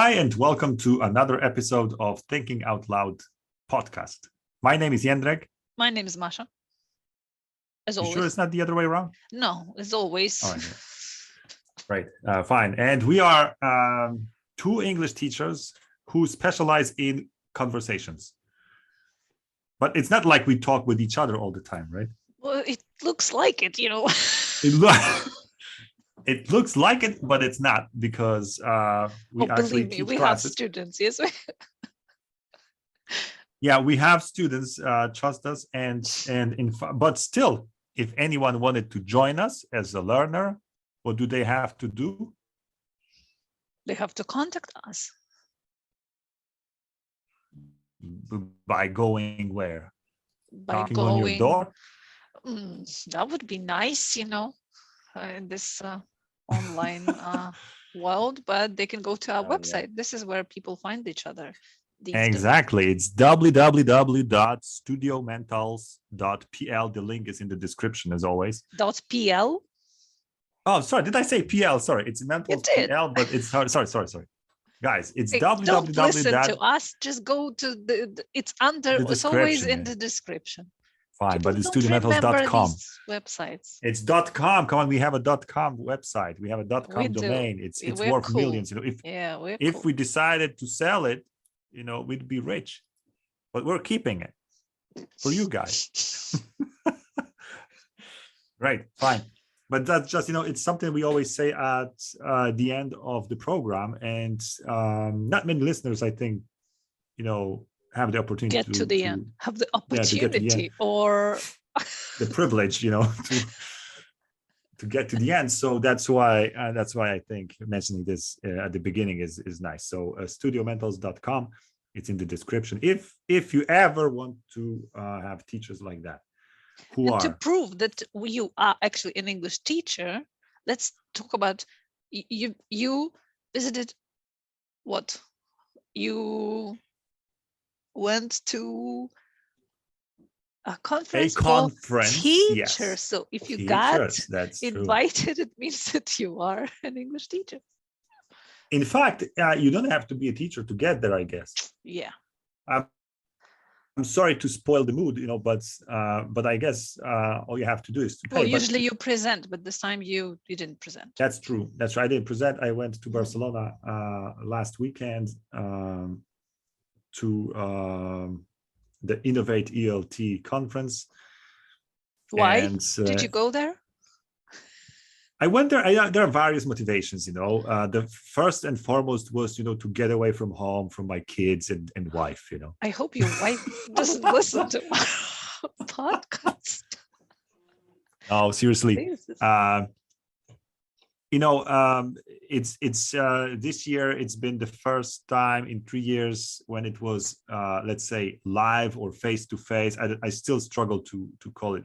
Hi, and welcome to another episode of Thinking Out Loud podcast. My name is Jedrek. My name is Masha. As You always. sure it's not the other way around? No, as always. All right. Right. Fine. And we are two English teachers who specialize in conversations. But it's not like we talk with each other all the time, right? Well, it looks like it, It looks like it, but it's not, because we actually believe me, teach we classes. have students, yes. Yeah, we have students, trust us, but still, if anyone wanted to join us as a learner, what do they have to do? They have to contact us. By going where? By Knocking going on your door? That would be nice, in this online world, but they can go to our website. Yeah. This is where people find each other. Exactly. It's www.studiomentals.pl. The link is in the description, as always. .pl? Oh, sorry. Did I say PL? Sorry. It's mentals PL, but it's sorry. Guys, it's www. Don't listen to us. Just go to it's under. It's always in the description. Fine, People but it's studiomentals.com. Websites. It's .com. Come on, we have a .com website. We have a .com domain. It's worth cool. Millions. If we decided to sell it, we'd be rich. But we're keeping it for you guys. Right, fine. But that's just, it's something we always say at the end of the program, and not many listeners, I think, have the opportunity have the opportunity or the privilege, to get to the end. So that's why I think mentioning this at the beginning is nice. So studiomentals.com, it's in the description. If you ever want to have teachers like that, to prove that you are actually an English teacher, let's talk about you visited what? You went to a conference for teachers. Yes. So if you got invited, it means that you are an English teacher. In fact, you don't have to be a teacher to get there, I guess. Yeah. I'm sorry to spoil the mood, but I guess all you have to do is to pay. Well, usually you present, but this time you didn't present. That's true. That's right. I didn't present. I went to Barcelona last weekend to the Innovate ELT conference. Why did you go there? I went there. There are various motivations. The first and foremost was, to get away from home, from my kids and wife. I hope your wife doesn't listen to my podcast. Oh, seriously. It's this year. It's been the first time in 3 years when it was, let's say, live or face to face. I still struggle to call it,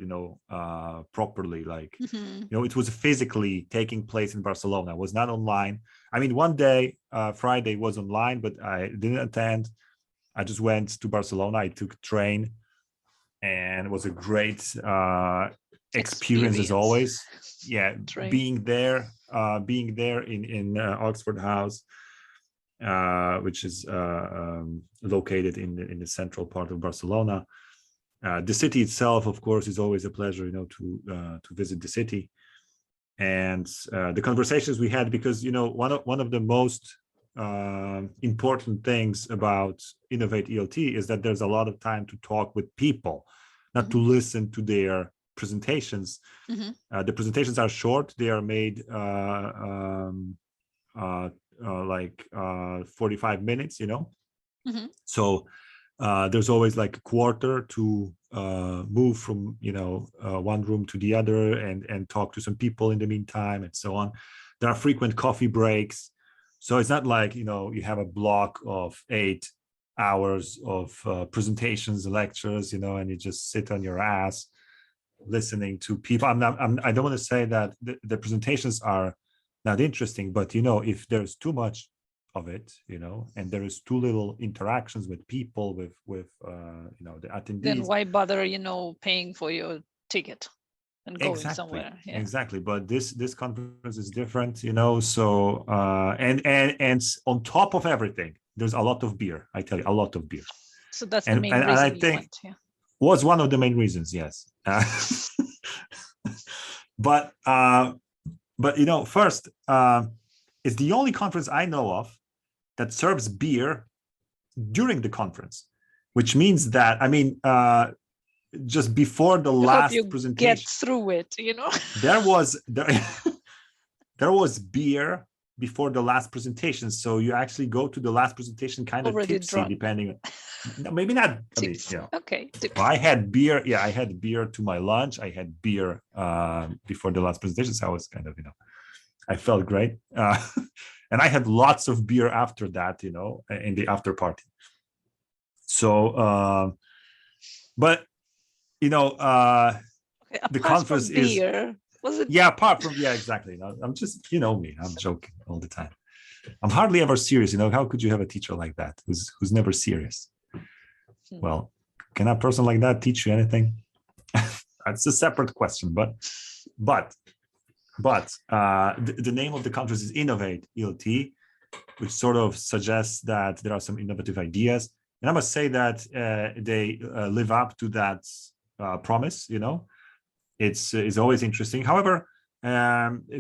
properly. Like, it was physically taking place in Barcelona. It was not online. I mean, one day, Friday was online, but I didn't attend. I just went to Barcelona. I took a train, and it was a great experience as always. Yeah, being there in Oxford House, which is located in the central part of Barcelona. The city itself, of course, is always a pleasure, to visit the city, and the conversations we had, because one of the most important things about Innovate ELT is that there's a lot of time to talk with people, not to listen to their presentations. The presentations are short. They are made like 45 minutes, So there's always like a quarter to move from one room to the other and talk to some people in the meantime, and so on. There are frequent coffee breaks, so it's not like you have a block of 8 hours of presentations and lectures, and you just sit on your ass listening to people. I don't want to say that the presentations are not interesting, but if there's too much of it, and there is too little interactions with people, with the attendees, then why bother paying for your ticket? and going somewhere. Yeah. Exactly. But this conference is different, So and on top of everything, there's a lot of beer. I tell you, a lot of beer. So that's the And main I reason you think went. Yeah. was one of the main reasons. Yes. But first, it's the only conference I know of that serves beer during the conference, which means that just before the last presentation, get through it. there was there was beer before the last presentation, so you actually go to the last presentation kind of already tipsy, drunk. depending on, no, maybe not. Okay. Well, I had beer. Yeah, I had beer to my lunch. I had beer before the last presentation, so I was kind of, I felt great, and I had lots of beer after that, in the after party. So, but the conference beer, was it? Yeah, apart from, yeah, exactly. I'm just, me, I'm joking all the time. I'm hardly ever serious. How could you have a teacher like that who's never serious? Well, can a person like that teach you anything? That's a separate question. But the name of the conference is Innovate ELT, which sort of suggests that there are some innovative ideas. And I must say that they live up to that promise. It's always interesting. However,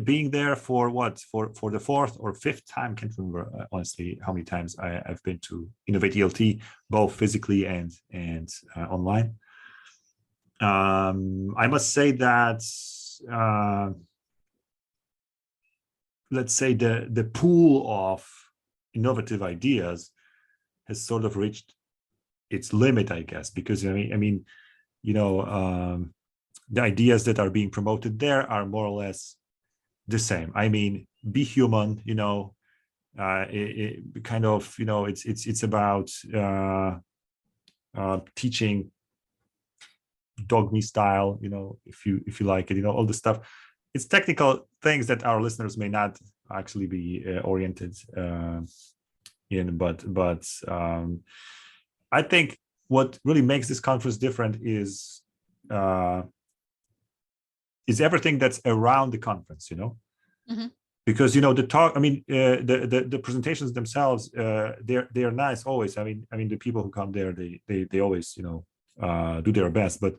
being there for the fourth or fifth time, can't remember honestly how many times I've been to Innovate ELT, both physically and online. I must say that let's say the pool of innovative ideas has sort of reached its limit, I guess, because the ideas that are being promoted there are more or less the same. Be human, it's about teaching dogme style, if you like it, all the stuff. It's technical things that our listeners may not actually be oriented in, but I think what really makes this conference different is everything that's around the conference, Mm-hmm. Because the talk, the presentations themselves, they're nice always. The people who come there, they always do their best, but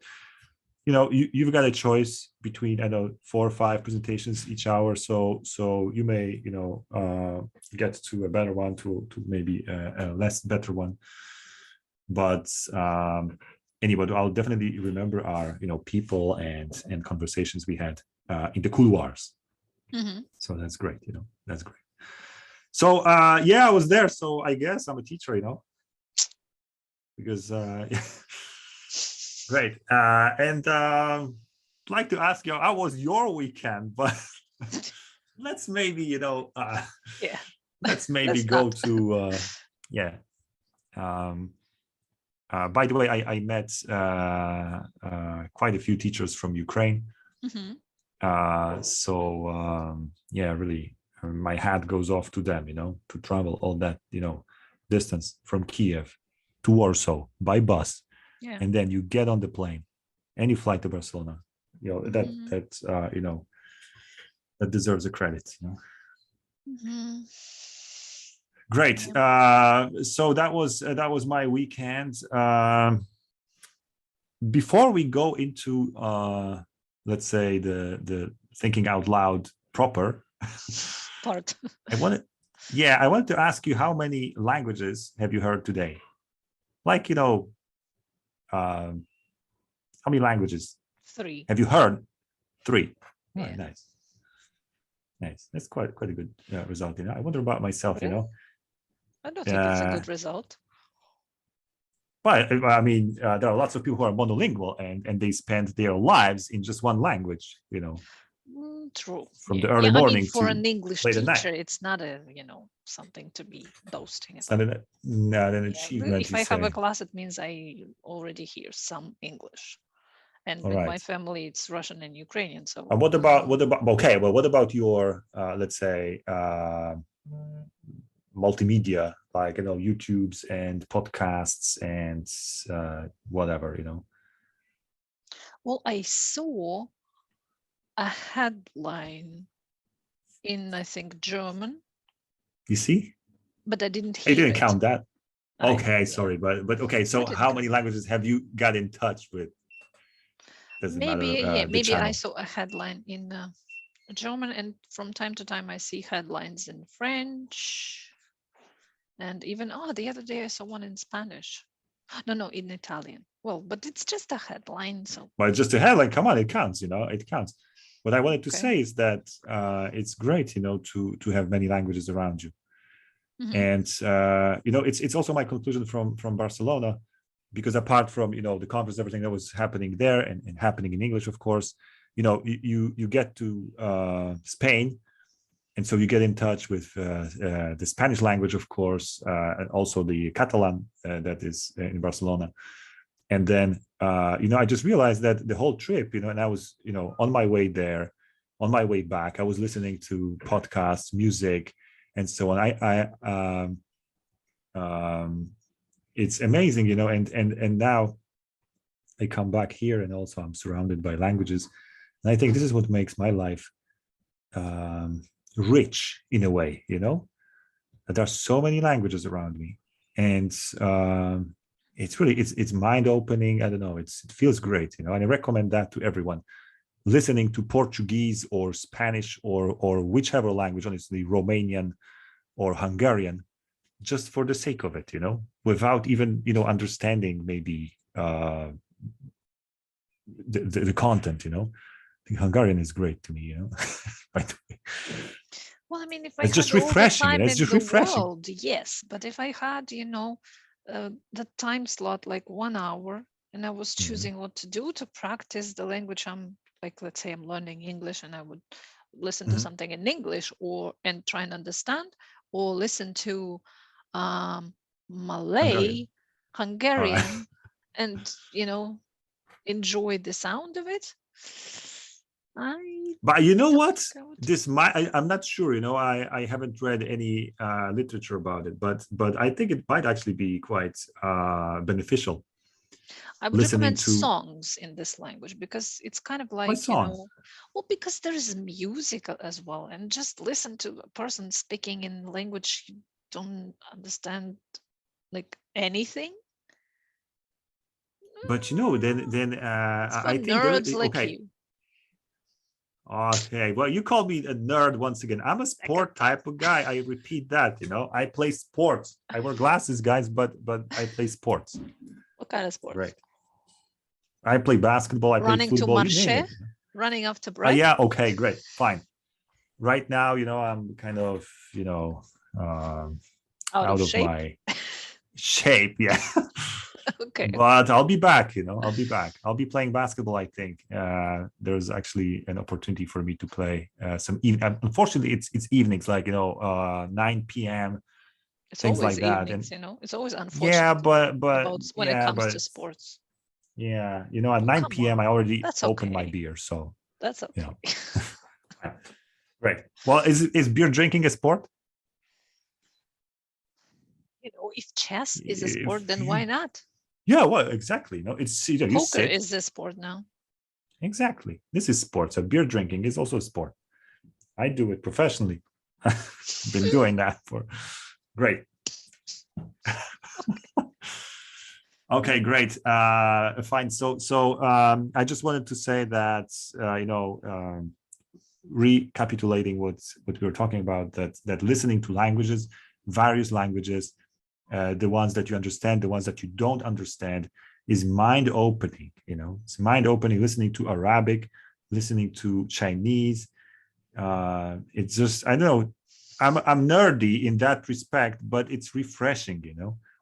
you've got a choice between 4 or 5 presentations each hour, so you may get to a better one, to maybe a less better one, but anyway, I'll definitely remember our people and conversations we had in the couloirs. Mm-hmm. So that's great. That's great. So I was there, so I guess I'm a teacher, because great. And I'd like to ask you, how was your weekend? But let's maybe let's maybe go not. to by the way, I met quite a few teachers from Ukraine. Mm-hmm. Really, my hat goes off to them, to travel all that, distance from Kiev to Warsaw by bus. Yeah. And then you get on the plane and you fly to Barcelona. Mm-hmm. That deserves a credit. Mm-hmm. Great. So that was my weekend. Before we go into let's say the thinking out loud proper part, I wanted to ask you, how many languages have you heard today? Like, how many languages 3 have you heard? 3. Yeah. Nice. That's quite a good result. I wonder about myself. Really? I don't think it's a good result. But there are lots of people who are monolingual and they spend their lives in just one language. True. From the early morning for to an English late at teacher, night. it's not a something to be boasting It's about. not an achievement. If I have a class, it means I already hear some English. And in my family, it's Russian and Ukrainian. So what about okay? Well, what about your let's say multimedia, like YouTubes and podcasts and whatever? Well, I saw a headline in, I think, German, You see? but I didn't I hear didn't it. count that. I Okay, know, sorry, but okay. So I didn't how count. many languages have you got in touch with? Doesn't Maybe, matter yeah, the maybe I channel. saw a headline in German, and from time to time I see headlines in French, and even the other day I saw one in Spanish. No, in Italian. Well, but it's just a headline, so. But just a headline, come on, it counts. It counts. What I wanted to say is that it's great, to have many languages around you. And it's also my conclusion from Barcelona, because apart from the conference, everything that was happening there and happening in English, of course, you get to Spain, and so you get in touch with the Spanish language, of course, and also the Catalan that is in Barcelona. And then I just realized that the whole trip, and I was on my way there, on my way back, I was listening to podcasts, music, and so on. It's amazing, and now I come back here, and also I'm surrounded by languages, and I think this is what makes my life rich in a way, that there are so many languages around me, and it's really it's mind opening. I don't know, it feels great, and I recommend that to everyone. Listening to Portuguese or Spanish or whichever language, honestly, Romanian or Hungarian, just for the sake of it, without even understanding maybe the content. I think Hungarian is great to me, by the way. Well, I mean, if I It's had just all the refreshing, time it's in just the refreshing. world, yes. But if I had, the time slot, like 1 hour, and I was choosing what to do to practice the language, I'm like, let's say I'm learning English, and I would listen to something in English and try and understand, or listen to Malay, Hungarian, and enjoy the sound of it. But you know what? I'm not sure. I haven't read any literature about it, but I think it might actually be quite beneficial. I would recommend songs in this language, because it's kind of like, well, because there is music as well, and just listen to a person speaking in language you don't understand, like anything. But then I think nerds like you. Okay, well, you call me a nerd once again. I'm a sport type of guy. I repeat that. I play sports. I wear glasses, guys, but I play sports. What kind of sports? Right. I play basketball. I play football. You name it. Running after bread. Yeah. Okay. Great. Fine. Right now, I'm kind of, out of my shape. Yeah. Okay. But I'll be back. I'll be back. I'll be playing basketball. I think there's actually an opportunity for me to play some. Unfortunately, it's evenings, like 9 p.m. It's things always like that. evenings, And it's always unfortunate. Yeah, but when it comes to sports. Yeah, at 9 p.m. I already opened my beer, so that's okay. Right. Well, is beer drinking a sport? If chess is a sport, then why not? Yeah, well, exactly. No, it's poker is a sport now. Exactly. This is sport. So beer drinking is also a sport. I do it professionally. I've been doing that for great. Okay, great. Fine. So I just wanted to say that recapitulating what we were talking about, that listening to languages, various languages, the ones that you understand, the ones that you don't understand, is mind opening. It's mind opening. Listening to Arabic, listening to Chinese. It's just, I don't know. I'm nerdy in that respect, but it's refreshing.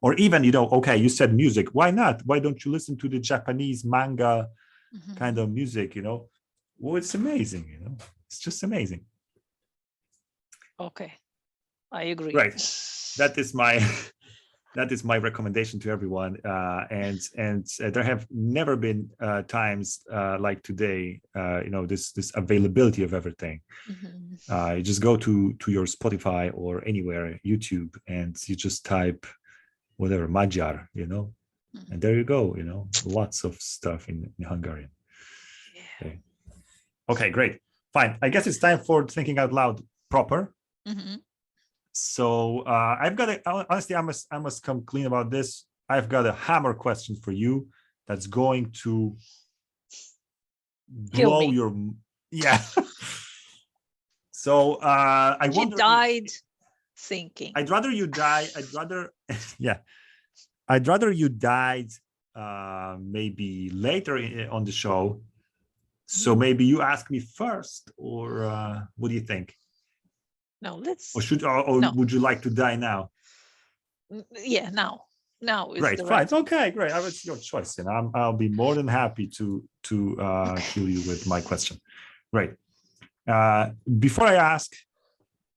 Or even, okay, you said music. Why not? Why don't you listen to the Japanese manga kind of music? Well, it's amazing. It's just amazing. Okay, I agree. Right. That is my recommendation to everyone. And there have never been times like today. This availability of everything. You just go to your Spotify or anywhere, YouTube, and you just type whatever, Magyar, and there you go. Lots of stuff in Hungarian. Yeah. Okay, great. Fine. I guess it's time for thinking out loud proper. Mm-hmm. So I've got honestly, I must come clean about this. I've got a hammer question for you that's going to Kill blow me. your, yeah. So I She wonder died thinking. I'd rather you die. Yeah, I'd rather you died maybe later on the show. So maybe you ask me first, or what do you think? No, let's. Or no. would you like to die now? Yeah, now is Great, the fine, right. okay, great. It's your choice, and I'll be more than happy to kill you with my question. Great. Before I ask,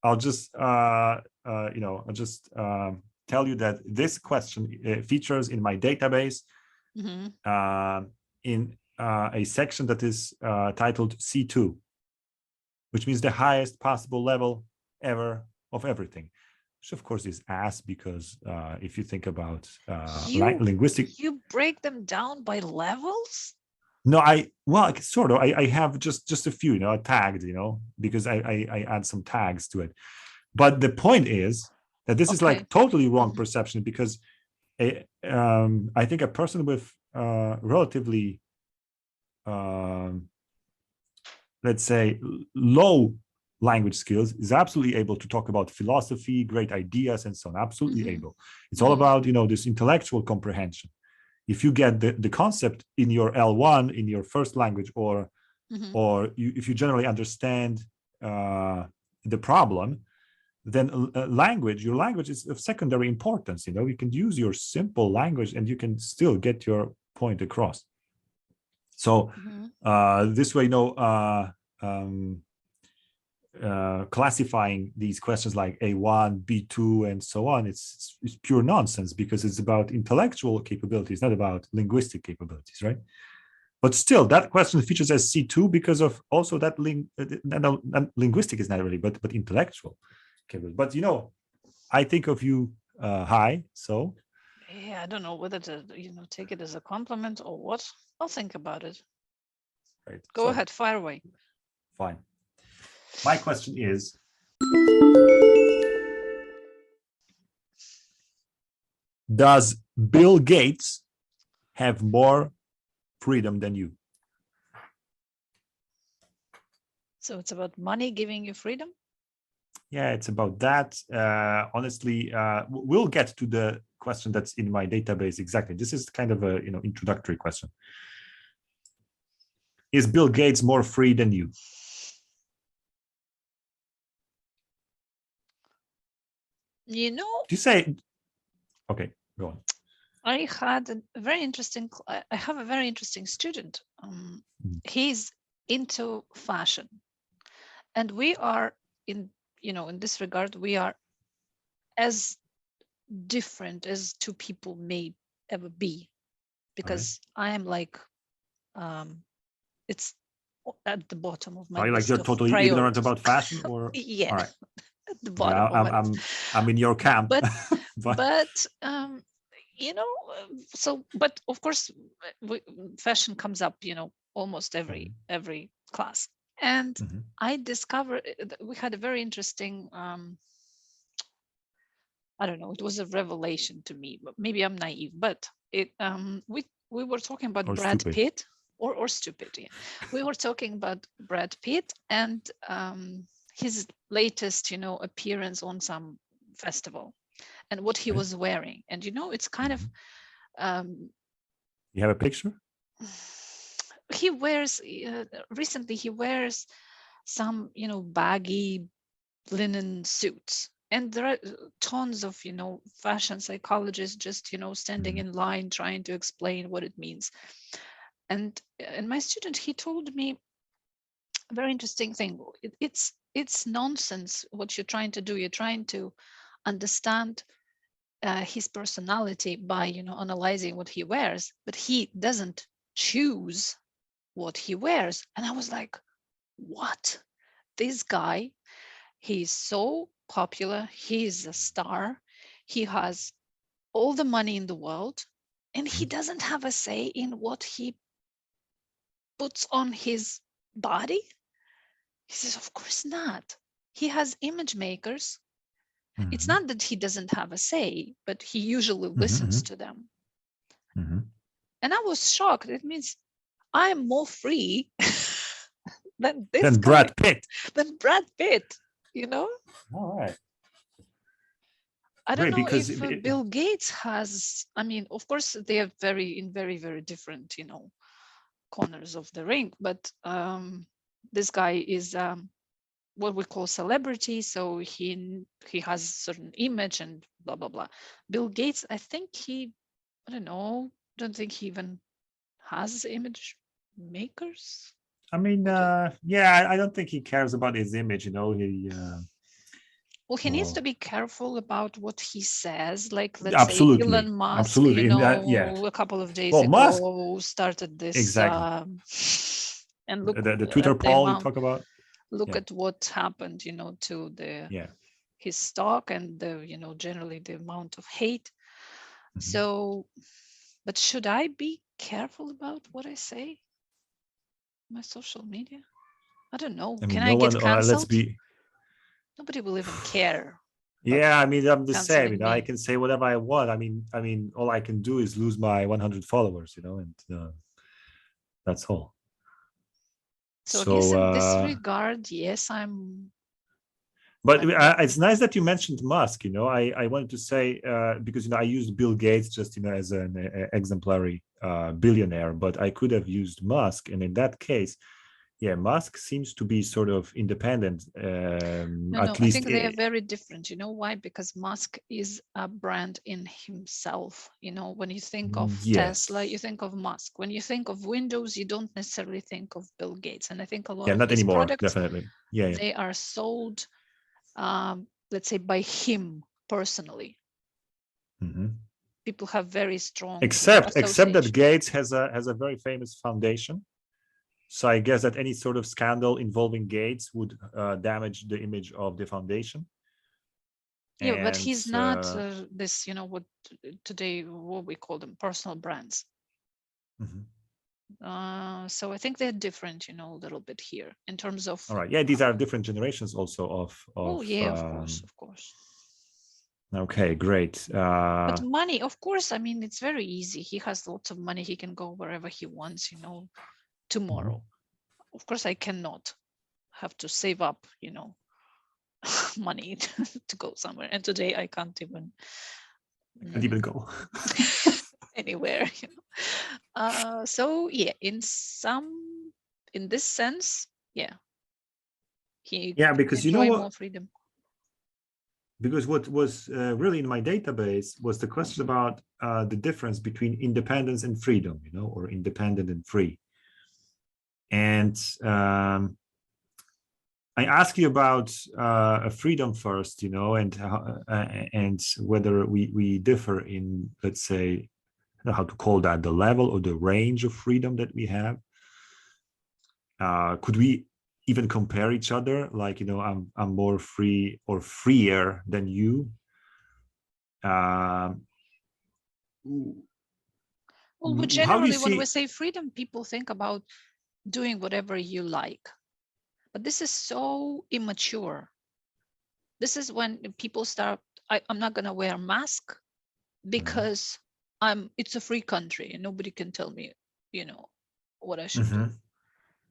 I'll just tell you that this question features in my database in a section that is titled C2, which means the highest possible level ever of everything, which of course is ass, because if you think about linguistic, you break them down by levels. No, sort of. I have just a few, tagged, because I add some tags to it. But the point is that this is like totally wrong perception, because I think a person with relatively, let's say, low language skills is absolutely able to talk about philosophy, great ideas, and so on. Absolutely able. It's all about, this intellectual comprehension. If you get the concept in your L1, in your first language, or if you generally understand the problem, then your language is of secondary importance. You can use your simple language and you can still get your point across. So this way, classifying these questions like A1, B2, and so on, it's pure nonsense, because it's about intellectual capabilities, not about linguistic capabilities, right? But still, that question features as C2 because of also that linguistic is not really, but intellectual capability. But I think of you high, so yeah, I don't know whether to take it as a compliment or what. I'll think about it. Right. Go ahead, fire away. Fine. My question is, does Bill Gates have more freedom than you? So it's about money giving you freedom? Yeah, it's about that. Honestly, we'll get to the question that's in my database exactly. This is kind of a introductory question. Is Bill Gates more free than you? Do you say? Okay, go on. I had a very interesting. I have a very interesting student. He's into fashion, and we are in this regard, we are as different as two people may ever be, because I am like, it's at the bottom of my list. Like you're totally ignorant about fashion, or yeah, all right. at the bottom of my list. I'm in your camp. But so, but of course, fashion comes up, almost every class. And I discovered we had a very interesting, I don't know, it was a revelation to me, but maybe I'm naive, but it we were talking about Brad Pitt, or stupid. Yeah. We were talking about Brad Pitt and his latest, appearance on some festival, and what he was wearing. And it's kind of you have a picture? He wears recently he wears some baggy linen suits, and there are tons of fashion psychologists just standing in line trying to explain what it means. And my student, he told me a very interesting thing. It's nonsense what you're trying to do. You're trying to understand his personality by analyzing what he wears, but he doesn't choose what he wears. And I was like, what? This guy, he's so popular, he's a star, he has all the money in the world, and he doesn't have a say in what he puts on his body. He says, of course not. He has image makers. It's Mhm. not that he doesn't have a say, but he usually Mhm, listens mhm, to them. mhm. And I was shocked. It means I am more free than this Then guy, Brad Pitt. than Brad Pitt, you know? All right. I don't Great, know because if Bill Gates has, I mean, of course, they are very, very different, corners of the ring, but this guy is what we call celebrity, so he has certain image and blah blah blah. Bill Gates, I think I don't think he even has image makers. I mean, yeah, I don't think he cares about his image. He Well, he needs to well, be careful about what he says. Like, let's say absolutely, Elon Musk, absolutely, and yeah. a couple of days Well, Musk, ago started this, exactly. and look The Twitter at the poll you amount. talk about. Look Yeah, at what happened, to yeah. his stock and generally the amount of hate. Mhm. So, but should I be careful about what I say? My social media? I don't know. I Can mean, I no get one. Let's cancelled? be. Nobody will even care about Yeah, I mean, I'm the same. canceling I me. can say whatever I want. I mean, all I can do is lose my 100 followers. And that's all. So I guess So, in this regard, yes, but I'm more it's nice that you mentioned Musk. I wanted to say because I used Bill Gates just as an exemplary billionaire, but I could have used Musk, and in that case, yeah, Musk seems to be sort of independent, no, at I least. think they are very different. You know why? Because Musk is a brand in himself. When you think of Tesla, you Yes, think of Musk. When you think of Windows, you don't necessarily think of Bill Gates. And I think a lot yeah, of not his anymore, products, definitely. Yeah, yeah. they are sold, let's say, by him personally. Mhm. People have very strong, Except that association. Gates has a very famous foundation. So I guess that any sort of scandal involving Gates would damage the image of the foundation. Yeah, but And he's not this, what today, what we call them, personal brands. mhm. So I think they're different, a little bit here in terms of. All right, yeah, these are different generations also Oh of. yeah, of course, of course. Okay, great. But money, of course, I mean, it's very easy. He has lots of money. He can go wherever he wants, tomorrow. Mhm. Of course, I cannot have to save up, money to go somewhere. And today I can't even Can't even go. anywhere. So yeah, in this sense, yeah, he Yeah, can because you know enjoy what? more freedom. Because what was really in my database was the question about the difference between independence and freedom, or independent and free. And I ask you about a freedom first, and whether we differ in, let's say, I don't know how to call that, the level or the range of freedom that we have. Could we even compare each other? Like, I'm more free or freer than you. Um, Well, we how do you generally, when we see? say freedom, people think about doing whatever you like. But this is so immature. This is when people start, I'm not going to wear a mask because it's a free country and nobody can tell me, what I should do.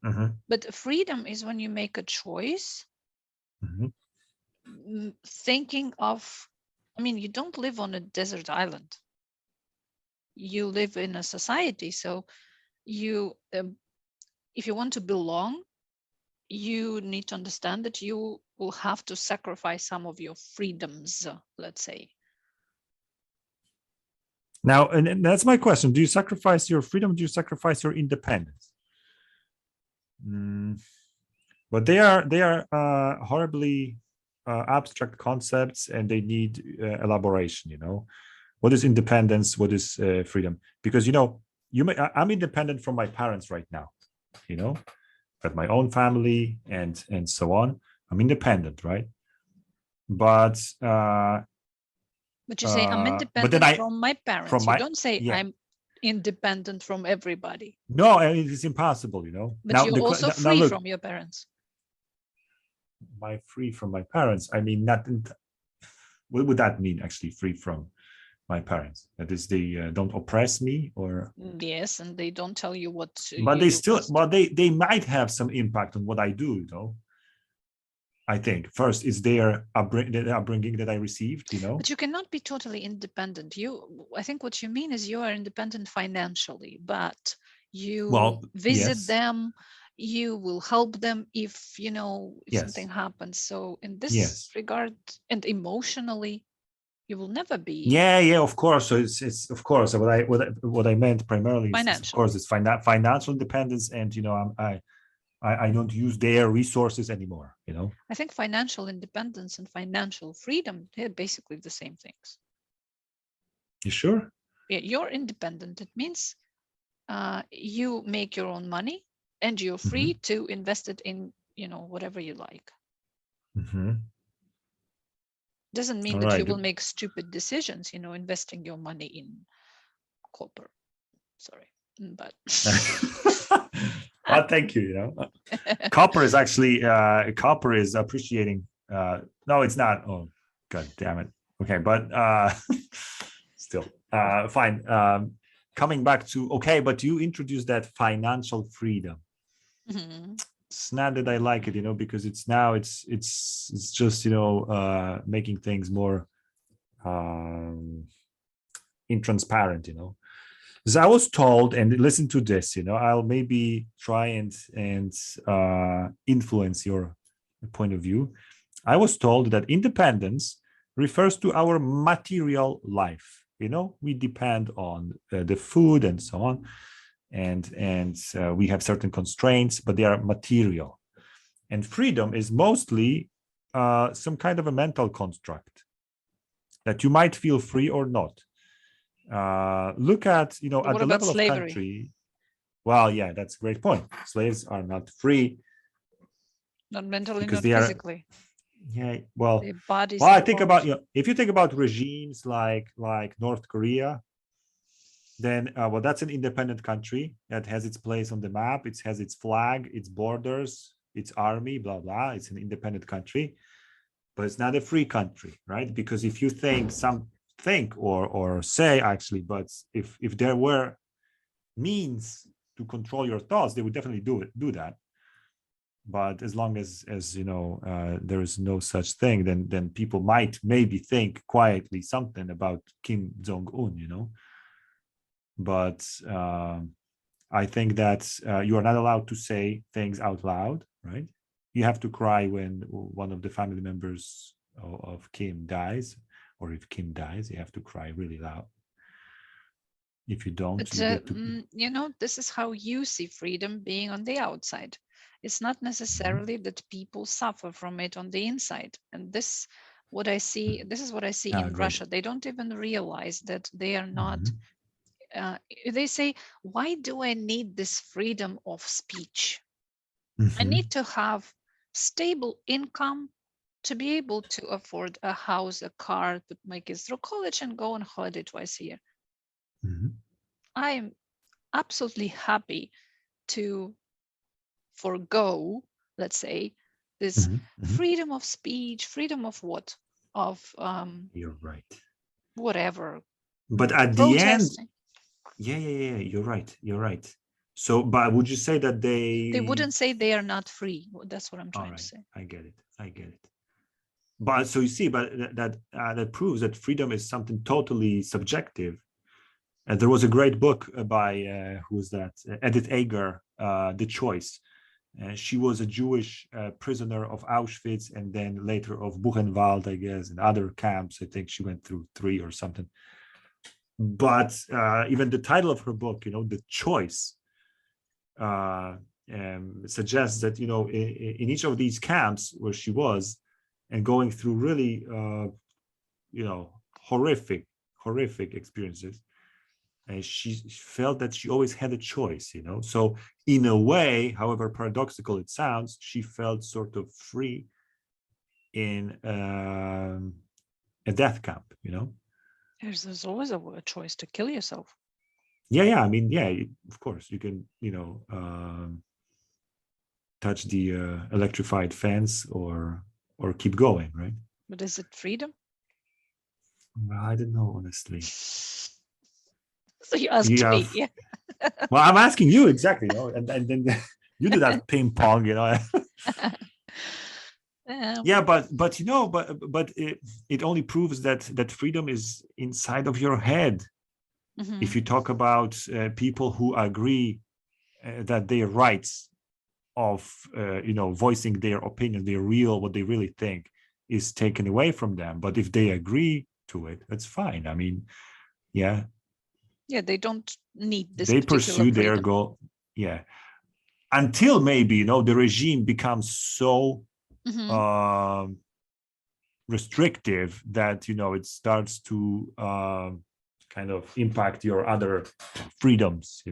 Mm-hmm, mm-hmm, But freedom is when you make a choice, mm-hmm. thinking of, I mean, you don't live on a desert island. You live in a society. So you, if you want to belong, you need to understand that you will have to sacrifice some of your freedoms, let's say. Now, and that's my question: do you sacrifice your freedom? Do you sacrifice your independence? But they are horribly abstract concepts, and they need elaboration. What is independence? What is freedom? Because I'm independent from my parents right now. Got my own family and so on. I'm independent, right? But But you say, I'm but then independent from my from parents. You my don't say, yeah. I'm independent from everybody. No, it is impossible. But Now you're also now free look. from your parents. am I free from my parents? I mean, not. What would that mean, actually, free from my parents? That is, they don't oppress me, or? Yes, and they don't tell you what But they you still, must. but they might have some impact on what I do, I think first it's their upbringing that I received, But you cannot be totally independent. I think what you mean is you are independent financially, but you Well, visit yes, them, you will help them if if something yes, happens. So in this yes. regard, and emotionally, you will never be Yeah, of course. So it's of course what I meant primarily is of course financially. it's financial independence, and I don't use their resources anymore. I think financial independence and financial freedom, they're basically the same things. You sure? Yeah, you're independent. It means you make your own money and you're free to invest it in whatever you like. Doesn't mean All that you right. will make stupid decisions, investing your money in copper. Sorry, but Well, thank you. Copper is actually copper is appreciating. No, it's not. Oh, god damn it. Okay, but still fine. Coming back to, okay, but you introduced that financial freedom. It's not that I like it, because it's just making things more intransparent. Because I was told, and listen to this, I'll maybe try and influence your point of view. I was told that independence refers to our material life. We depend on the food and so on, and we have certain constraints, but they are material. And freedom is mostly some kind of a mental construct that you might feel free or not. Look at, at what the about level of slavery? country. Well, yeah, that's a great point. Slaves are not free. Not mentally, Because not they are, physically. yeah, well, Their bodies I are think bought. about, if you think about regimes like North Korea, then, well, that's an independent country that has its place on the map. It has its flag, its borders, its army, blah, blah. It's an independent country, but it's not a free country, right? Because if you think or say, actually, but if there were means to control your thoughts, they would definitely do that. But as long as there is no such thing, then people might maybe think quietly something about Kim Jong-un. But I think that you are not allowed to say things out loud, right? You have to cry when one of the family members of Kim dies, or if Kim dies, you have to cry really loud. If you don't, but you get to. this is how you see freedom being on the outside. It's not necessarily that people suffer from it on the inside. And this is what I see in Great. Russia. They don't even realize that they are not they say, why do I need this freedom of speech? I need to have stable income to be able to afford a house, a car, put my kids through college and go on holiday twice a year. I'm absolutely happy to forgo, let's say, this freedom of speech, freedom of what? Of You're right. whatever. But at the end, yeah, you're right. So, but would you say that they wouldn't say they are not free? That's what I'm trying to say. I get it. But so you see, but that proves that freedom is something totally subjective. And there was a great book by who was that? Edith Eger, The Choice. She was a Jewish prisoner of Auschwitz, and then later of Buchenwald, I guess, and other camps. I think she went through 3 or something. But even the title of her book, The Choice, suggests that, in each of these camps where she was, and going through really, horrific experiences, and she felt that she always had a choice, So in a way, however paradoxical it sounds, she felt sort of free in a death camp, There's always a choice to kill yourself. Yeah. I mean, yeah, of course you can, touch the electrified fence or keep going, right? But is it freedom? Well, I don't know, honestly. So you asked me, yeah. Well, I'm asking you exactly, and then you do that ping pong, Yeah, but it only proves that freedom is inside of your head. Mm-hmm. If you talk about people who agree that their rights of voicing their opinion, what they really think, is taken away from them, but if they agree to it, that's fine. I mean, yeah, they don't need this. They particular pursue freedom. their goal, yeah, until maybe the regime becomes so restrictive that it starts to kind of impact your other freedoms,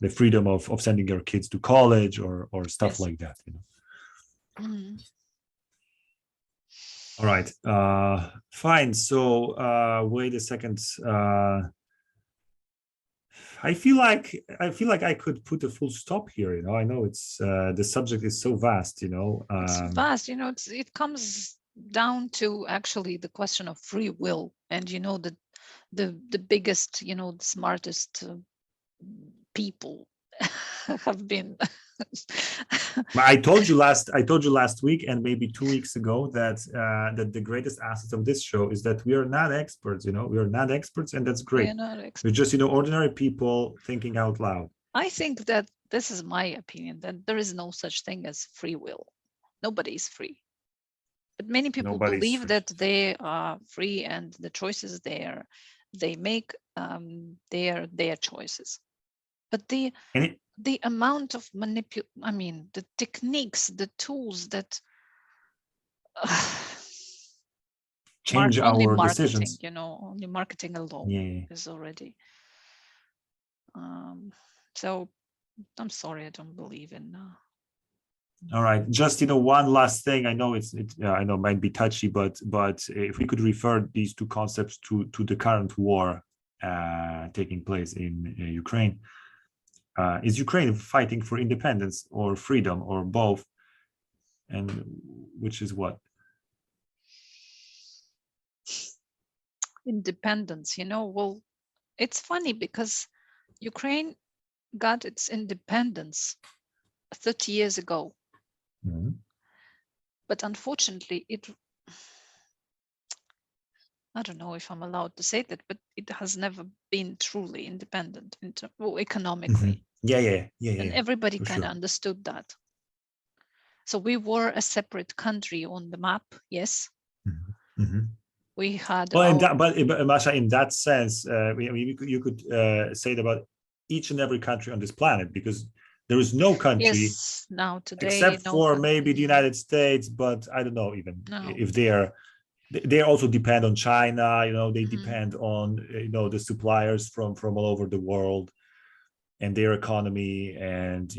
the freedom of sending your kids to college or stuff like that, All right, fine. So wait a second. I feel like I could put a full stop here. I know it's the subject is so vast. It's vast. It comes down to actually the question of free will, and the biggest, the smartest people have been. I told you last week and maybe 2 weeks ago that the greatest asset of this show is that we are not experts. We are not experts, and that's great. We're just ordinary people thinking out loud. I think that this is my opinion, that there is no such thing as free will. Nobody is free, but many people believe that they are free, and the choices they make, their choices. But the amount of the techniques, the tools that change our decisions. Only marketing alone is already. So I'm sorry, I don't believe in. All right, just one last thing. I know I know it might be touchy, but if we could refer these two concepts to the current war taking place in Ukraine. Is Ukraine fighting for independence or freedom or both? And which is what? Independence, well, it's funny because Ukraine got its independence 30 years ago. Mm-hmm. But unfortunately, I don't know if I'm allowed to say that, but it has never been truly independent economically. Mm-hmm. And everybody kind of understood that. So we were a separate country on the map, yes. Mm-hmm. Mm-hmm. We had. Well, but Masha, in that sense, you could say it about each and every country on this planet, because there is no country now today, except for maybe the United States, but I don't know even if they also depend on China. They depend on the suppliers from all over the world, and their economy and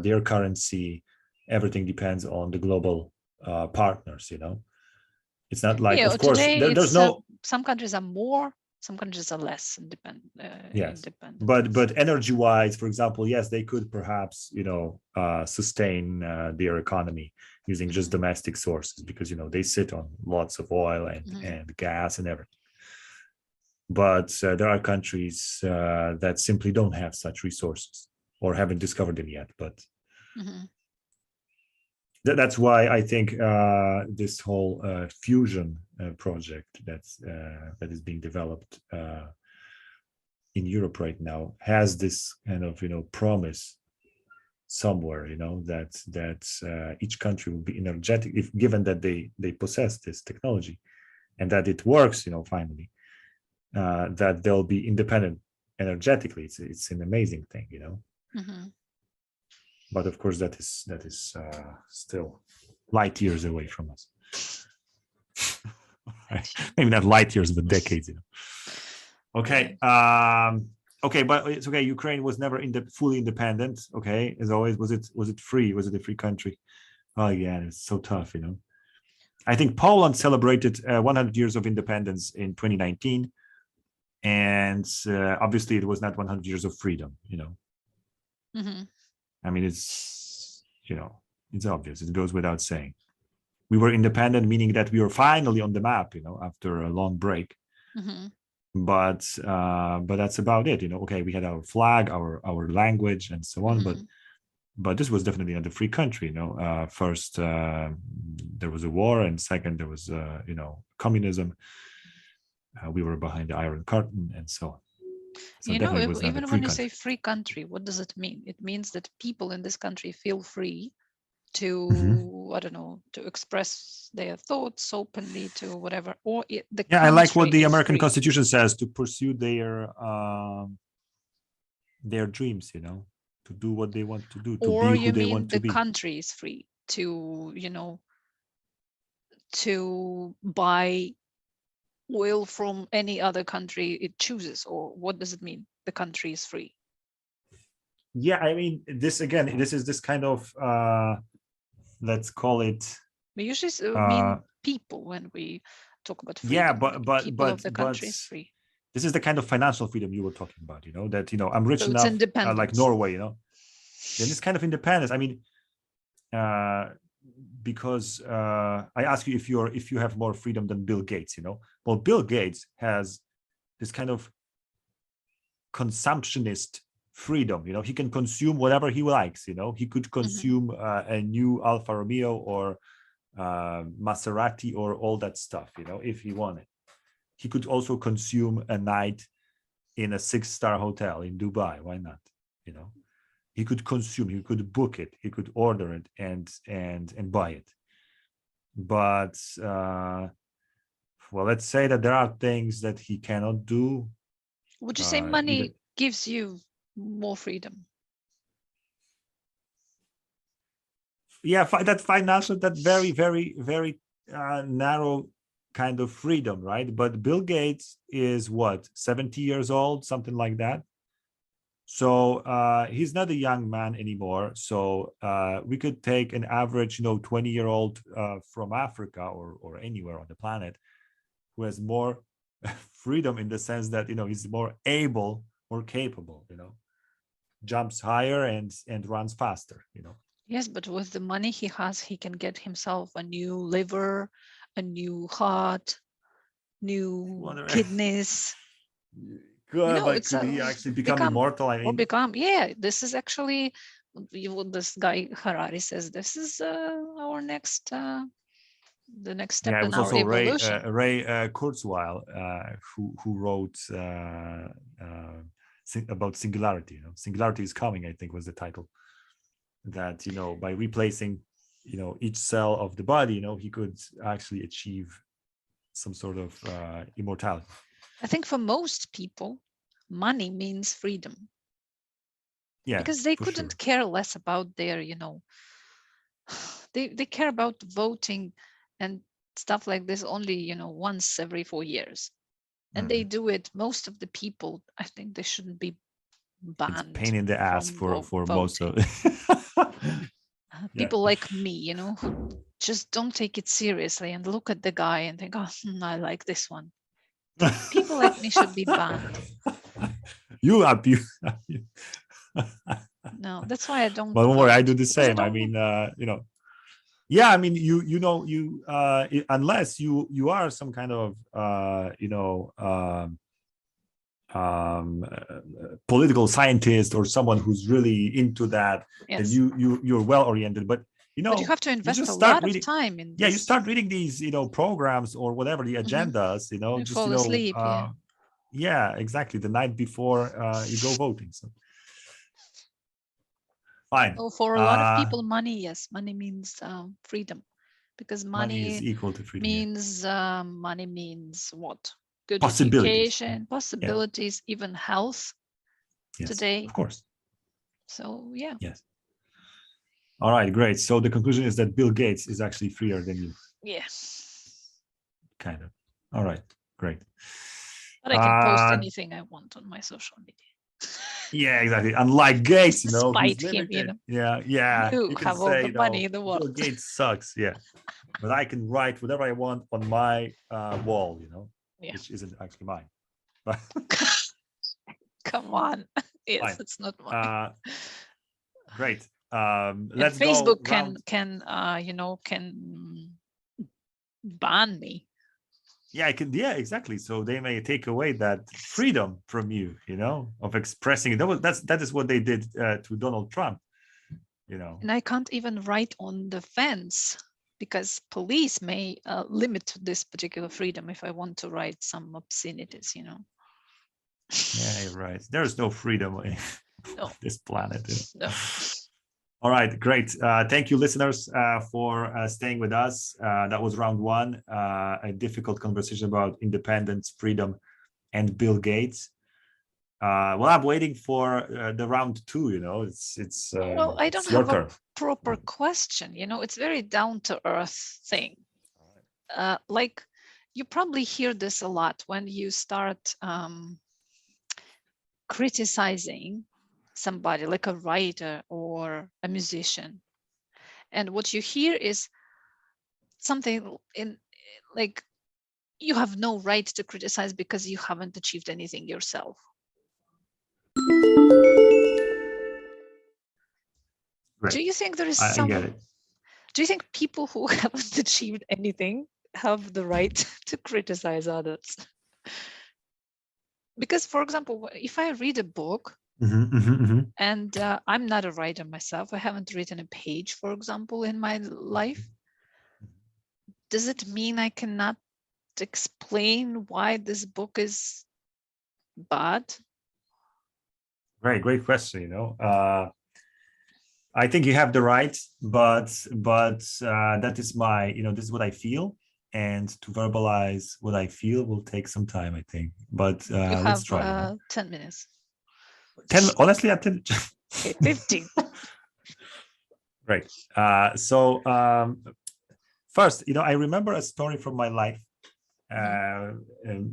their currency. Everything depends on the global partners. It's not like, of course, there's no. Some countries are more, some countries are less independent. Yes, but energy-wise, for example, yes, they could perhaps sustain their economy using just domestic sources, because they sit on lots of oil and gas and everything. But there are countries that simply don't have such resources or haven't discovered them yet. But that's why I think this whole fusion project that is being developed in Europe right now has this kind of promise somewhere, that each country will be energetic if given that they possess this technology, and that it works, finally, that they'll be independent energetically. It's an amazing thing, But of course, that is still light years away from us. Maybe not light years, but decades. Okay. Okay, but it's okay. Ukraine was never fully independent. Okay, as always, was it free? Was it a free country? Oh yeah, it's so tough. I think Poland celebrated 100 years of independence in 2019, and obviously it was not 100 years of freedom. I mean, it's it's obvious. It goes without saying. We were independent, meaning that we were finally on the map, after a long break. Mm-hmm. But that's about it. Okay, we had our flag, our language, and so on. Mm-hmm. But this was definitely not a free country. First there was a war, and second there was communism. We were behind the Iron Curtain, and so on. So definitely was not a even free when you country. say free country, what does it mean? It means that people in this country feel free to, I don't know, to express their thoughts openly, to whatever, or the I like what country the is American free. Constitution says, to pursue their dreams, to do what they want to do, to Or be who you they mean want to the be. country is free to, to buy oil from any other country it chooses, or what does it mean? The country is free. Yeah, I mean, this is this kind of let's call it. We usually mean people when we talk about freedom. Yeah, people of the country is free. This is the kind of financial freedom you were talking about. That I'm rich So enough, it's independence. like Norway. Then this kind of independence. I mean, because I ask you if you have more freedom than Bill Gates. Well, Bill Gates has this kind of consumptionist freedom. He can consume whatever he likes. He could consume a new Alfa Romeo or Maserati or all that stuff, if he wanted. He could also consume a night in a 6-star hotel in Dubai. Why not? He could consume, he could book it, he could order it and buy it. But well, let's say that there are things that he cannot do. Would you say money gives you more freedom? Yeah, that financial, that very, very, very narrow kind of freedom, right? But Bill Gates is what, 70 years old, something like that. So he's not a young man anymore. So we could take an average, 20-year-old from Africa or anywhere on the planet who has more freedom in the sense that, he's more able, more capable, jumps higher and runs faster, Yes, but with the money he has, he can get himself a new liver, a new heart, new kidneys. Good, but could he actually become immortal? I mean, This is actually this guy Harari says this is our next the next step in our evolution. Ray Kurzweil, who wrote about singularity. Singularity is coming, I think, was the title. That by replacing each cell of the body, he could actually achieve some sort of immortality. I think for most people, money means freedom. Yeah, because they couldn't care less about their, they care about voting and stuff like this only, once every 4 years. And they do it. Most of the people, I think they shouldn't be banned. It's pain in the ass for most of people like me, who just don't take it seriously and look at the guy and think, oh, I like this one. People like me should be banned. You are No, that's why I don't. But don't worry, I do the same. I mean, yeah, I mean, unless you are some kind of political scientist or someone who's really into that, then you're well oriented. But but you have to invest a lot of time in this. Yeah, you start reading these programs or whatever the agendas, you fall asleep. Yeah, exactly, the night before you go voting. So fine. So for a lot of people, money means freedom, because money is equal to freedom. Means money means what? Good education, possibilities, even health. Yes, today. Of course. So yeah. Yes. All right, great. So the conclusion is that Bill Gates is actually freer than you. Yes. Kind of. All right, great. But I can post anything I want on my social media. Yeah, exactly. Unlike Gates, despite him, Yeah. You can have all the money in the world. Bill Gates sucks. Yeah, but I can write whatever I want on my wall, which isn't actually mine. But come on, yes, it's not mine. Great. Let's Facebook go round. can can ban me. Yeah, yeah, exactly. So they may take away that freedom from you, of expressing it. That is what they did to Donald Trump, And I can't even write on the fence because police may limit this particular freedom if I want to write some obscenities, Yeah, you're right. There is no freedom on this planet. No. All right, great. Thank you, listeners, for staying with us. That was round one, a difficult conversation about independence, freedom, and Bill Gates. Well, I'm waiting for the round two. It's well, I don't your have turn. a proper question. It's very down to earth thing. Like you probably hear this a lot when you start criticizing somebody, like a writer or a musician, and what you hear is something in like, you have no right to criticize because you haven't achieved anything yourself. Great. Do you think there is I get it. Do you think people who haven't achieved anything have the right to criticize others? Because, for example, if I read a book and I'm not a writer myself, I haven't written a page, for example, in my life, does it mean I cannot explain why this book is bad? Great question. I think you have the right, but that is my, this is what I feel, and to verbalize what I feel will take some time, I think. But let's try. 10 minutes. 10. Honestly, at 10. Okay, 15. Right. So first, I remember a story from my life.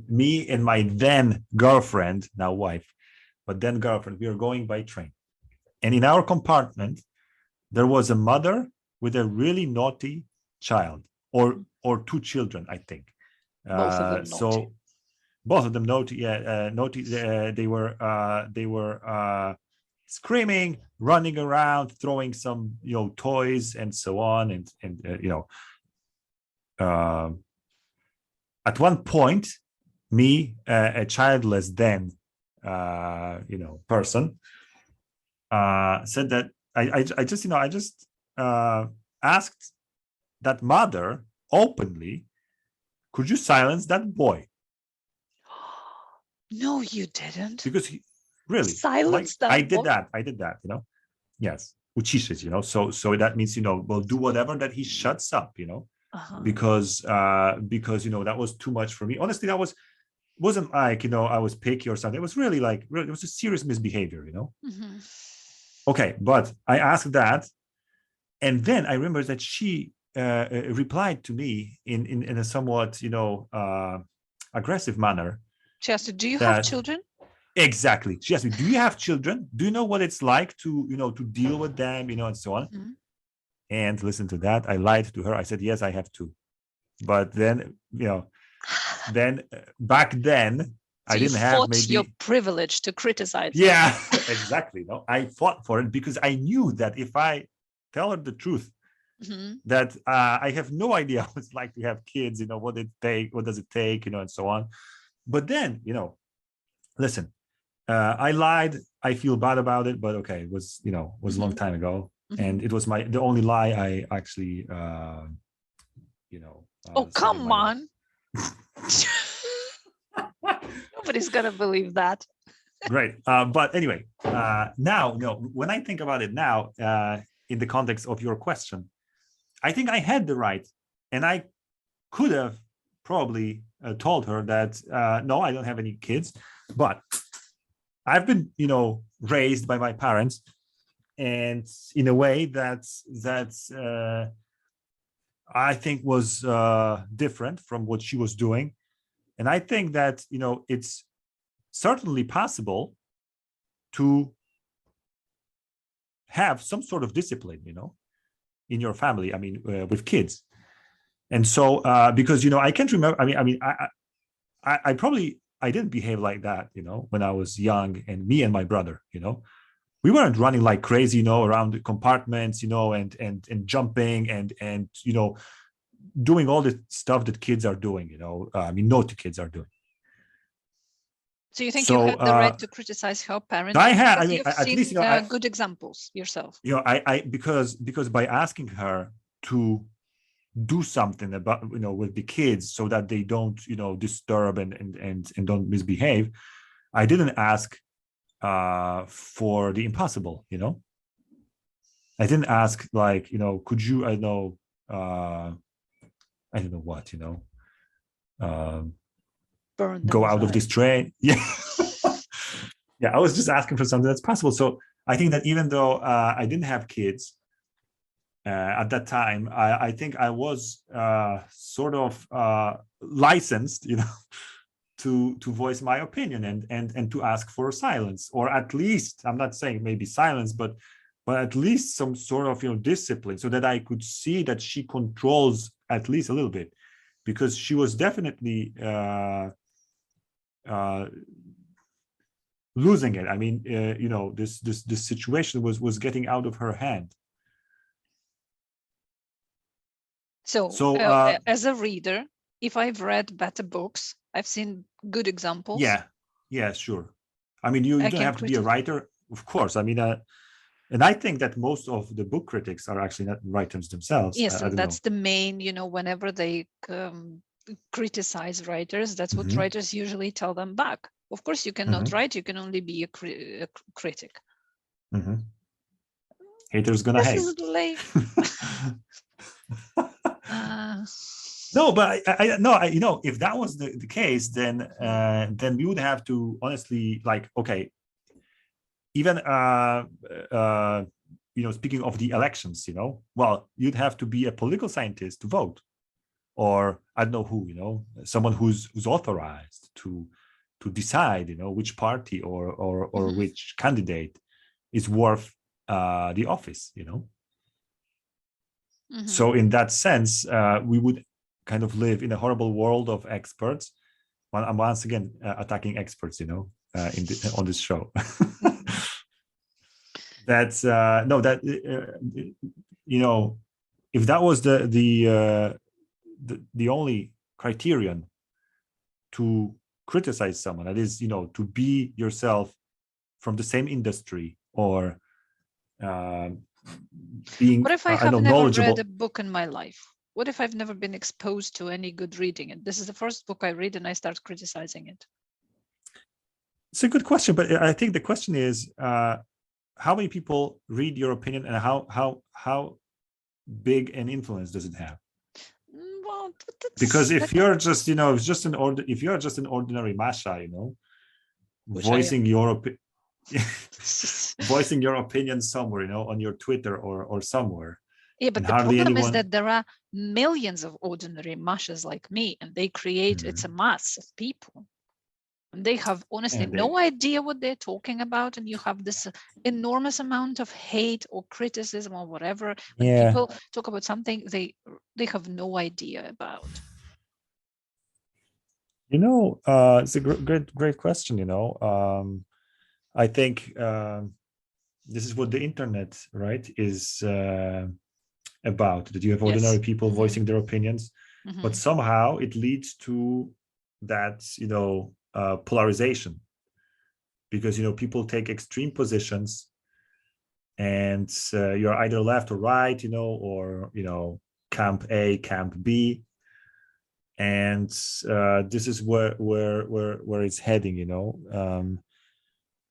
Me and my then girlfriend, now wife, but then girlfriend, we were going by train. And in our compartment, there was a mother with a really naughty child, or two children, I think. Both of them naughty. So both of them naughty. Naughty. They were screaming, running around, throwing some toys and so on, and at one point, me, a childless then, person, said that I just asked that mother openly, could you silence that boy? No, you didn't. Because really, silence that I boy? did that, yes, uciszyć, so that means, we'll do whatever that he shuts up, because that was too much for me. Honestly, that wasn't like, I was picky or something. It was really it was a serious misbehavior, Okay, but I asked that, and then I remember that she replied to me in a somewhat aggressive manner. She asked you, do you have children? Exactly. She asked me, do you have children? Do you know what it's like to to deal with them, and so on? And listen to that, I lied to her. I said, yes, I have two. But then back then, so I didn't have maybe your privilege to criticize. Yeah, exactly. No, I fought for it because I knew that if I tell her the truth, that I have no idea what it's like to have kids, what does it take, and so on. But then, listen, I lied. I feel bad about it, but okay, it was, was a long time ago. And it was the only lie I actually, oh, come on. Nobody's gonna believe that. Great. But anyway, now, when I think about it now, in the context of your question, I think I had the right, and I could have probably told her that, no, I don't have any kids, but I've been, raised by my parents, and in a way that I think was different from what she was doing. And I think that, it's certainly possible to have some sort of discipline, in your family, I mean, with kids. And so, because, I can't remember, I probably, I didn't behave like that, when I was young, and me and my brother, we weren't running like crazy, around the compartments, and jumping and doing all the stuff that kids are doing, naughty kids are doing. So you think you have the right to criticize her parenting? I have. Because you've at seen least good examples yourself. Because by asking her to do something about with the kids so that they don't disturb and don't misbehave, I didn't ask for the impossible. I didn't ask like could you I don't know what go out of this train. Yeah. Yeah, I was just asking for something that's possible. So I think that even though I didn't have kids at that time, I think I was sort of licensed, to voice my opinion and to ask for silence, or at least, I'm not saying maybe silence, but at least some sort of discipline, so that I could see that she controls at least a little bit, because she was definitely losing it. I mean, this situation was getting out of her hand. So as a reader, if I've read better books, I've seen good examples. Yeah, sure. I mean, you don't have to be a writer, of course. I mean, and I think that most of the book critics are actually not writers themselves. Yes, and that's the main, whenever they criticize writers, that's what writers usually tell them back. Of course, you cannot write, you can only be a critic. Haters gonna hate. This is late. No, but if that was the case, then we would have to honestly, like, okay, even speaking of the elections, well, you'd have to be a political scientist to vote, or I don't know who, someone who's authorized to decide, which party or which candidate is worth the office, So in that sense, we would kind of live in a horrible world of experts. Well, I'm once again attacking experts, on this show. That's if that was the only criterion to criticize someone, that is, to be yourself from the same industry, or being, what if I have never read a book in my life? What if I've never been exposed to any good reading, and this is the first book I read and I start criticizing it? It's a good question, but I think the question is, how many people read your opinion, and how big an influence does it have? Well, because if you're just, if you're just an ordinary Masha, voicing your voicing your opinion somewhere, on your Twitter or somewhere. Yeah, but the problem is that there are millions of ordinary Mashas like me, and they create, it's a mass of people. And they have honestly no idea what they're talking about. And you have this enormous amount of hate or criticism or whatever. When people talk about something they have no idea about. It's a great question. I think this is what the internet, right, is about, that you have ordinary people voicing their opinions, but somehow it leads to that, polarization, because, people take extreme positions, and you're either left or right, or, camp A, camp B. And this is where it's heading,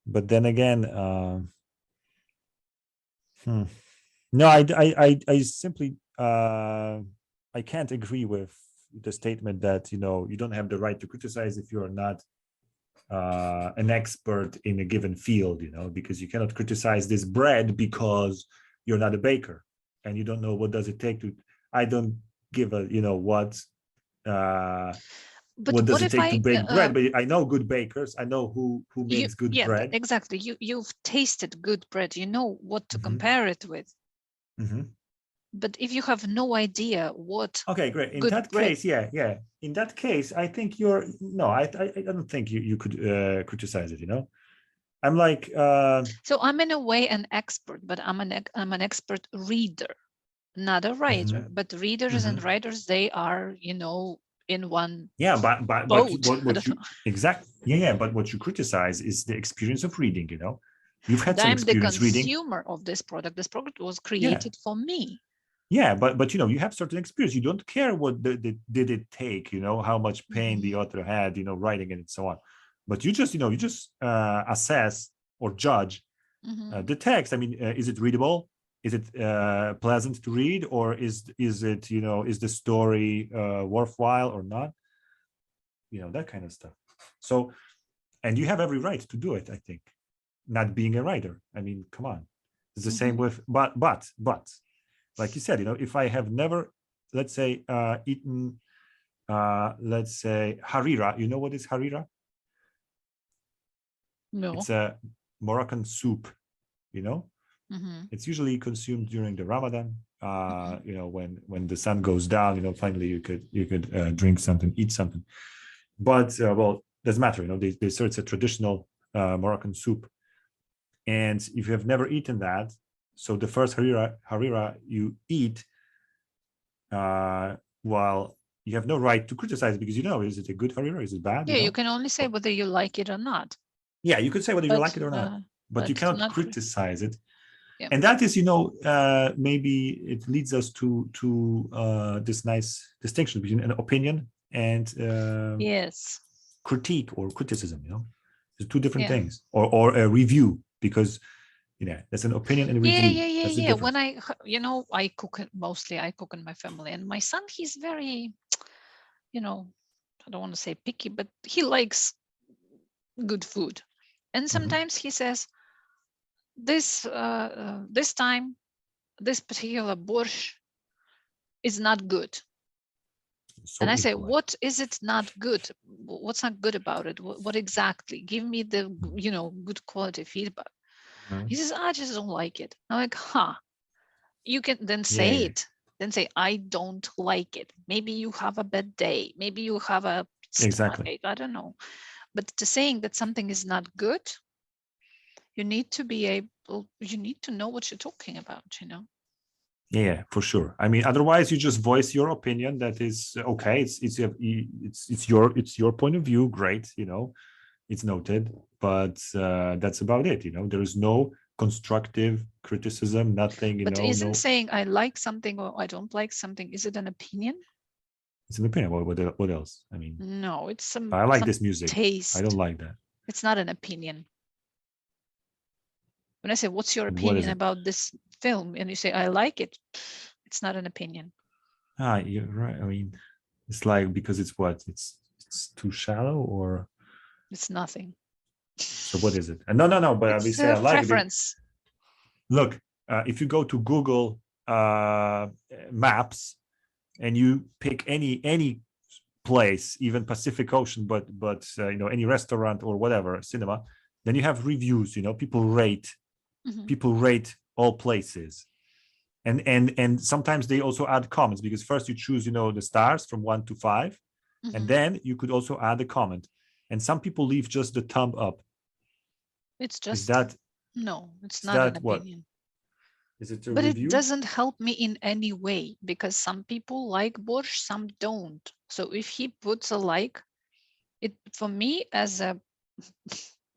but then again, no, I simply I can't agree with the statement that you don't have the right to criticize if you're not an expert in a given field, because you cannot criticize this bread because you're not a baker and you don't know what does it take to. I don't give a what. But what does it take to bake bread? But I know good bakers. I know who makes good bread. Exactly. You've tasted good bread. You know what to compare it with. But if you have no idea what. Okay, great. In that case, yeah. In that case, I think I don't think you could criticize it. I'm like So I'm in a way an expert, but I'm an expert reader, not a writer. But readers and writers, they are, in one yeah, but boat. I what don't you know. exactly, yeah, but what you criticize is the experience of reading, you've had And some I'm the experience reading. consumer of this product. This product was Yeah, created for me. yeah, but you have certain experience. You don't care what did it take, how much pain the author had, writing it and so on. But you just assess or judge the text. I mean, is it readable? Is it pleasant to read, or is it is the story worthwhile or not? That kind of stuff. So, and you have every right to do it, I think, not being a writer. I mean, come on. It's the same with but like you said, if I have never, let's say, eaten let's say harira. You know what is harira? No. It's a Moroccan soup. It's usually consumed during the Ramadan. When the sun goes down, finally you could drink something, eat something. But well, doesn't matter. They say it's a traditional Moroccan soup, and if you have never eaten that, so the first harira you eat, while you have no right to criticize it, because is it a good harira? Is it bad? Yeah, you can only say whether you like it or not. Yeah, you could say whether you like it or not, but you cannot criticize it. Yeah. And that is, maybe it leads us to this nice distinction between an opinion and yes, critique or criticism. There's two different things, or a review, because there's an opinion and a review. Yeah. When I cook it, mostly I cook in my family, and my son, he's very, I don't want to say picky, but he likes good food. And sometimes he says, this time, this particular borscht is not good. So and I say, what is it not good? What's not good about it? What exactly? Give me the, good quality feedback. He says, I just don't like it. I'm like, you can then say it. Then say, I don't like it. Maybe you have a bad day. Maybe you have a exactly. I don't know. But to saying that something is not good, you need to be able, you need to know what you're talking about, Yeah, for sure. I mean, otherwise you just voice your opinion. That is okay. It's your point of view. Great, it's noted. But that's about it. There is no constructive criticism. Nothing. But isn't saying I like something or I don't like something, is it an opinion? It's an opinion. What else? I mean, no, it's some. I like this music. Taste. I don't like that. It's not an opinion. When I say, what's your opinion about this film? And you say, I like it. It's not an opinion. You're right. I mean, it's like, because it's what? It's too shallow, or? It's nothing. So what is it? No. But we say I like preference. It. Look, if you go to Google Maps and you pick any place, even Pacific Ocean, but any restaurant or whatever, cinema, then you have reviews. People rate. People rate all places, and sometimes they also add comments, because first you choose the stars from 1 to 5, and then you could also add a comment. And some people leave just the thumb up. It's just is that no, it's not an opinion. Is it a but review? It doesn't help me in any way, because some people like borscht, some don't. So if he puts a like, it for me as a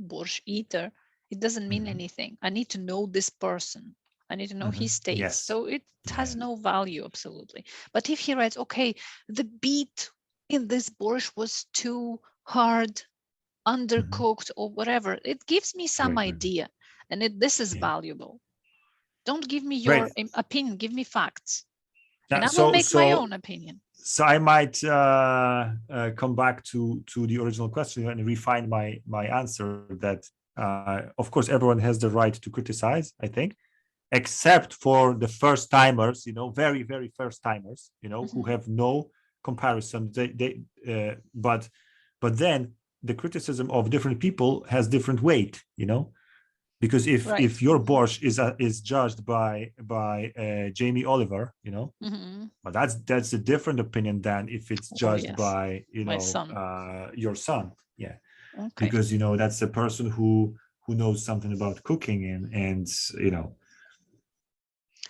borscht eater, it doesn't mean anything. I need to know this person. I need to know his taste. Yes. So it has no value, absolutely. But if he writes, okay, the beet in this borscht was too hard, undercooked, or whatever, it gives me some idea. And this is valuable. Don't give me your opinion, give me facts. And I will make my own opinion. So I might come back to the original question and refine my answer, that of course everyone has the right to criticize, I think, except for the first timers, very, very first timers, who have no comparison. But then the criticism of different people has different weight, because if your borscht is judged by Jamie Oliver, but that's a different opinion than if it's judged by my son. Your son. Yeah. Okay. Because that's a person who who knows something about cooking, and you know,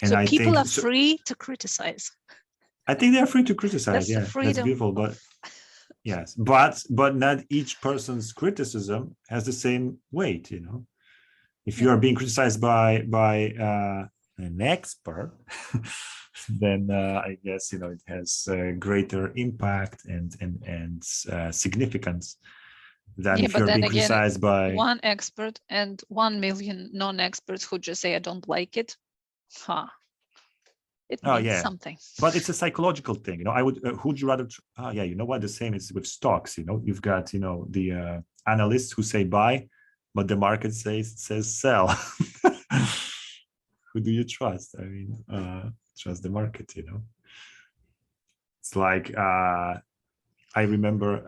and So I people think are free to criticize. I think they're free to criticize. That's the Yeah, that's freedom beautiful. But yes, but not each person's criticism has the same weight. You know, if you Yeah. are being criticized by an expert, then I guess, you know, it has greater impact and significance than Yeah, if but you're then being again, criticized by. one expert and 1 million non-experts who just say, I don't like it. Huh. It Oh means yeah, something. but it's a psychological thing. You know, I would. Who'd you rather? Oh yeah, you know what? The same is with stocks. You know, you've got, you know, the analysts who say buy, but the market says sell. Who do you trust? I mean, trust the market. You know, it's like I remember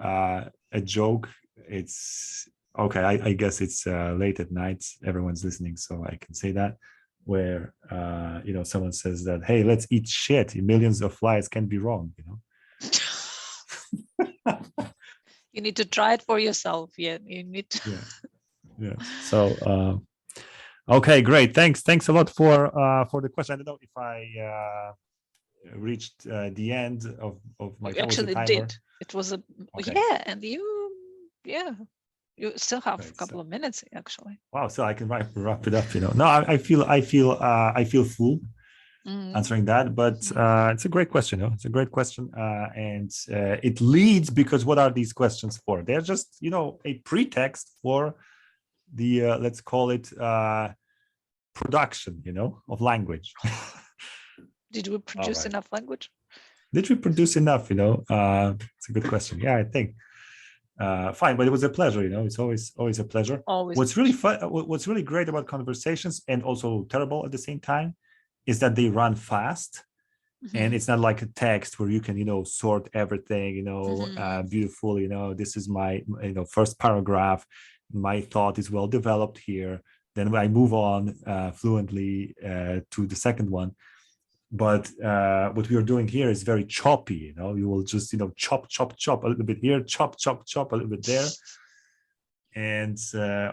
a joke. It's okay. I guess it's late at night. Everyone's listening, so I can say that. Where you know, someone says that, hey, let's eat shit. Millions of flies can't be wrong. You know. You need to try it for yourself. Yeah, you need to. Yeah. So okay, great. Thanks a lot for the question. I don't know if I reached the end of my You actually did. It was a Okay. yeah, and you still have Great, a couple so, of minutes actually. wow, so I can wrap it up. You know, no, I feel full answering that, but it's a great question. It's a great question, and it leads, because what are these questions for? They're just, you know, a pretext for the let's call it production, you know, of language. Did we produce enough language? Did we produce enough? You know, it's a good question. Yeah, I think. Fine, but it was a pleasure. You know, it's always a pleasure. Always. What's really fun, what's really great about conversations, and also terrible at the same time, is that they run fast, and it's not like a text where you can, you know, sort everything, you know, beautiful. You know, this is my, you know, first paragraph. My thought is well developed here. Then I move on fluently to the second one. But what we are doing here is very choppy. You know, you will just, you know, chop a little bit here, chop a little bit there, and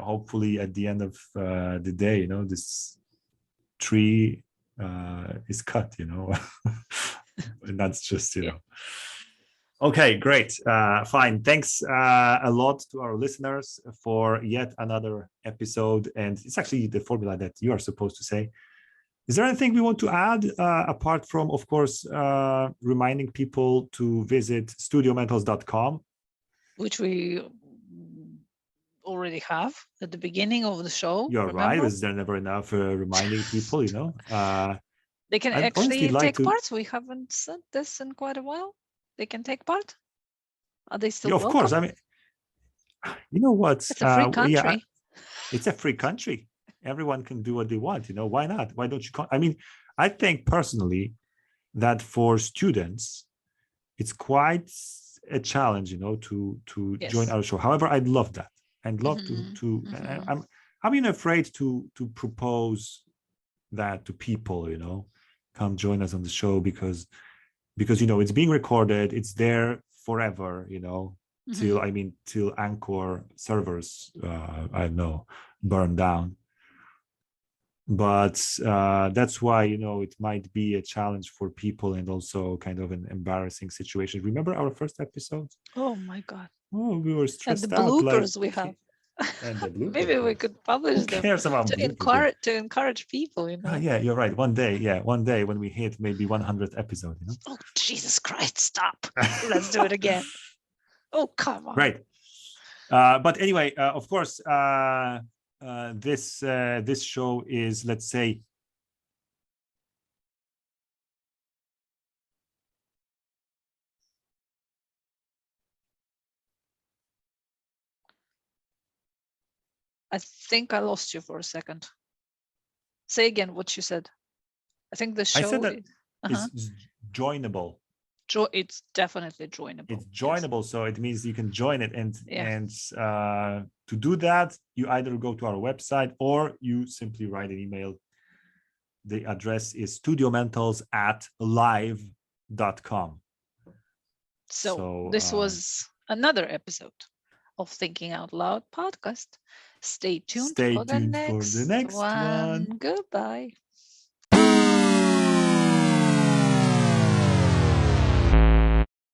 hopefully at the end of the day, you know, this tree is cut. You know, and that's just, you know. Okay, great. Fine. Thanks a lot to our listeners for yet another episode. And it's actually the formula that you are supposed to say. Is there anything we want to add, apart from, of course, reminding people to visit studiomentals.com? Which we already have at the beginning of the show. You're remember? right. Is there never enough reminding people, you know? They can I'd actually like take to... part. We haven't said this in quite a while. They can take part. Are they still Yeah, of welcome? course. I mean, you know what? It's a free country. Yeah, it's a free country. Everyone can do what they want. You know, why not? Why don't you? I mean, I think personally that for students, it's quite a challenge, you know, to join our show. However, I'd love that. I'd love to. I'm even afraid to propose that to people. You know, come join us on the show because you know, it's being recorded. It's there forever. You know, till Anchor servers, I don't know, burn down. But that's why, you know, it might be a challenge for people, and also kind of an embarrassing situation. Remember our first episode? Oh my god! Oh, we were stressed and the out. bloopers Like, we have. And the bloopers. Maybe we could publish Who them cares about bloopers? to encourage people. You know. Oh, yeah, you're right. One day when we hit maybe 100th episode, you know. Oh Jesus Christ! Stop. Let's do it again. Oh come on. Right. But anyway, of course, this show is, let's say, I think I lost you for a second. Say again what you said. I think the show. I said that is joinable. It's definitely joinable. It's joinable, yes. So it means you can join it, and to do that, you either go to our website or you simply write an email. The address is studiomentals@live.com. So this was another episode of Thinking Out Loud podcast. Stay tuned Stay for the tuned for the next next one. one. Goodbye.